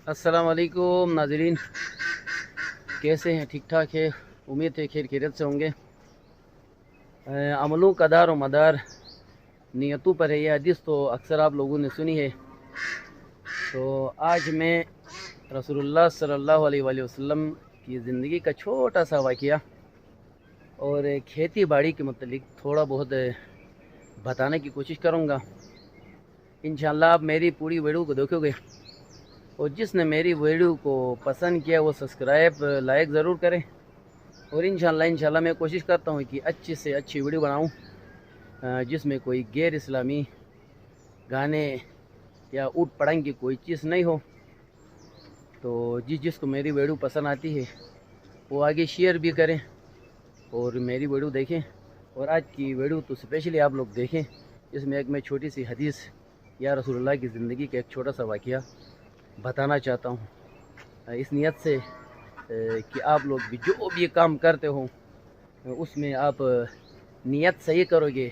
अस्सलाम वालेकुम नाज़रीन, कैसे हैं? ठीक ठाक है। उम्मीद है खैर खैरियत से होंगे। अमलों का दार व मदार नियतों पर है। ये हदीस तो अक्सर आप लोगों ने सुनी है। तो आज मैं रसूलुल्लाह सल्लल्लाहु अलैहि वसल्लम की ज़िंदगी का छोटा सा वाक़या और खेती बाड़ी के मुतालिक थोड़ा बहुत बताने की कोशिश करूँगा। इंशाअल्लाह आप मेरी पूरी वीडियो को देखोगे और जिसने मेरी वीडियो को पसंद किया वो सब्सक्राइब लाइक ज़रूर करें। और इंशाअल्लाह मैं कोशिश करता हूँ कि अच्छी से अच्छी वीडियो बनाऊँ जिसमें कोई गैर इस्लामी गाने या ऊट पटांग की कोई चीज़ नहीं हो। तो जिसको मेरी वीडियो पसंद आती है वो आगे शेयर भी करें और मेरी वीडियो देखें। और आज की वीडियो तो स्पेशली आप लोग देखें। इसमें एक मैं छोटी सी हदीस या रसूलुल्लाह की ज़िंदगी का एक छोटा सा वाक़या बताना चाहता हूँ, इस नियत से कि आप लोग भी जो भी काम करते हो उसमें आप नियत सही करोगे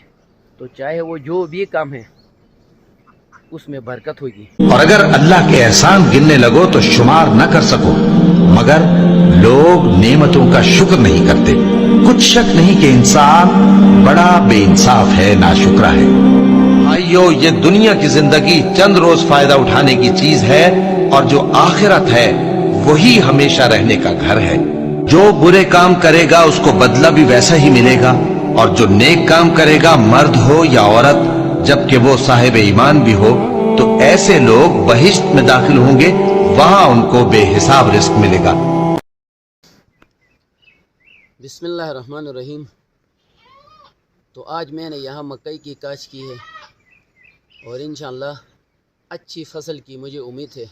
तो चाहे वो जो भी काम है उसमें बरकत होगी। और अगर अल्लाह के एहसान गिनने लगो तो शुमार न कर सको, मगर लोग नेमतों का शुक्र नहीं करते। कुछ शक नहीं कि इंसान बड़ा बेइंसाफ है, नाशुक्रा है। भाइयों, ये दुनिया की जिंदगी चंद रोज फायदा उठाने की चीज है और जो आखिरत है वही हमेशा रहने का घर है। जो बुरे काम करेगा उसको बदला भी वैसा ही मिलेगा, और जो नेक काम करेगा, मर्द हो या औरत, जबकि वो साहिब ईमान भी हो, तो ऐसे लोग बहिश्त में दाखिल होंगे, वहां उनको बेहिसाब रिस्क मिलेगा। बिस्मिल्लाहिर्रहमानिर्रहीम। तो आज मैंने यहाँ मकई की काश की है और इंशाअल्लाह अच्छी फसल की मुझे उम्मीद है।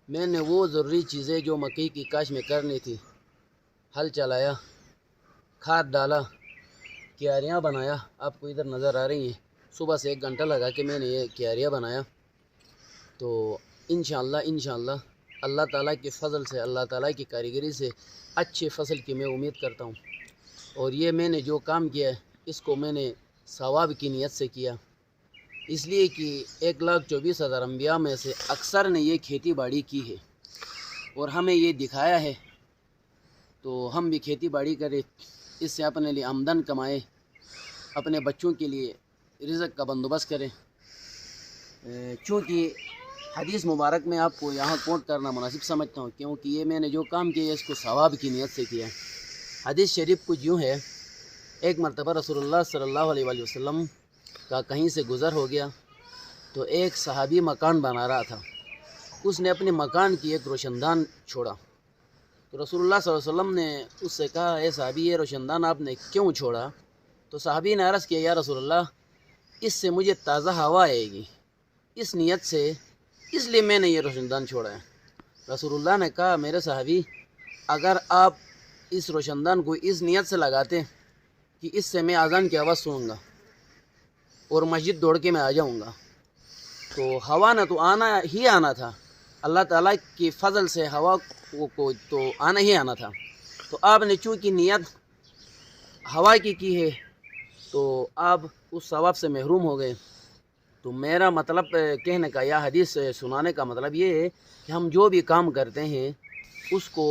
मैंने वो ज़रूरी चीज़ें जो मकई की काश में करनी थी, हल चलाया, खाद डाला, क्यारियाँ बनाया। आपको इधर नज़र आ रही हैं। सुबह से 1 घंटा लगा के मैंने ये क्यारियाँ बनाया। तो इंशाअल्लाह अल्लाह ताला के फ़ज़ल से, अल्लाह ताला की कारीगरी से अच्छी फसल की मैं उम्मीद करता हूँ। और ये मैंने जो काम किया है इसको मैंने सवाब की नीयत से किया, इसलिए कि 1,24,000 अम्बिया में से अक्सर ने ये खेती बाड़ी की है और हमें ये दिखाया है। तो हम भी खेती बाड़ी करें, इससे अपने लिए आमदन कमाएं, अपने बच्चों के लिए रिज़्क़ का बंदोबस्त करें। चूँकि हदीस मुबारक में आपको यहाँ कोट करना मुनासिब समझता हूँ, क्योंकि ये मैंने जो काम किया है इसको सवाब की नीयत से किया। हदीस शरीफ कुछ यूँ है, एक मरतबा रसूलुल्लाह सल्लल्लाहु अलैहि वसल्लम का कहीं से गुज़र हो गया तो एक सहाबी मकान बना रहा था। उसने अपने मकान की एक रोशनदान छोड़ा। तो रसूलुल्लाह सल्लल्लाहु अलैहि वसल्लम ने उससे कहा, ए सहाबी, ये रोशनदान आपने क्यों छोड़ा? तो सहाबी ने अर्ज़ किया, या रसूलुल्लाह, इससे मुझे ताज़ा हवा आएगी, इस नियत से, इसलिए मैंने ये रोशनदान छोड़ा है। रसूलुल्लाह ने कहा, मेरे सहाबी, अगर आप इस रोशनदान को इस नियत से लगाते कि इससे मैं अज़ान की आवाज़ सुनूंगा और मस्जिद दौड़ के मैं आ जाऊंगा, तो हवा ने तो आना ही आना था। अल्लाह ताला की फ़ज़ल से हवा को तो आना ही आना था। तो आपने चूँकि नियत हवा की है तो आप उस सवाब से महरूम हो गए। तो मेरा मतलब कहने का या हदीस सुनाने का मतलब ये है कि हम जो भी काम करते हैं उसको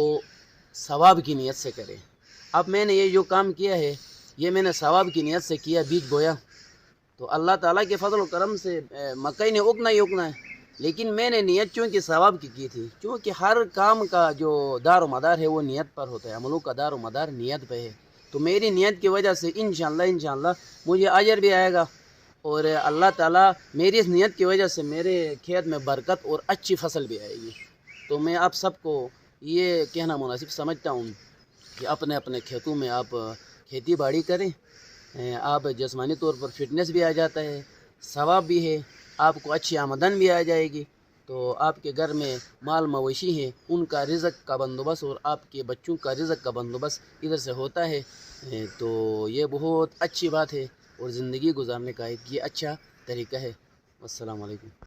सवाब की नीयत से करें। अब मैंने ये जो काम किया है ये मैंने सवाब की नीयत से किया, बीज बोया, तो अल्लाह ताला के फजल व करम से मकई ने उगना ही उगना है। लेकिन मैंने नीयत चूँकि सवाब की थी, चूँकि हर काम का जो दार व मदार है वो नीयत पर होता है, अमलों का दार व मदार नीयत पे है। तो मेरी नीयत की वजह से इंशाअल्लाह मुझे अजर भी आएगा और अल्लाह ताला मेरी इस नीयत की वजह से मेरे खेत में बरकत और अच्छी फसल भी आएगी। तो मैं आप सबको ये कहना मुनासिब समझता हूँ कि अपने अपने खेतों में आप खेती बाड़ी करें। आप जिस्मानी तौर पर फिटनेस भी आ जाता है, सवाब भी है, आपको अच्छी आमदन भी आ जाएगी। तो आपके घर में माल मवेशी हैं, उनका रिज़्क़ का बंदोबस्त और आपके बच्चों का रिज़्क़ का बंदोबस्त इधर से होता है। तो ये बहुत अच्छी बात है और ज़िंदगी गुजारने का एक ये अच्छा तरीका है। अस्सलाम वालेकुम।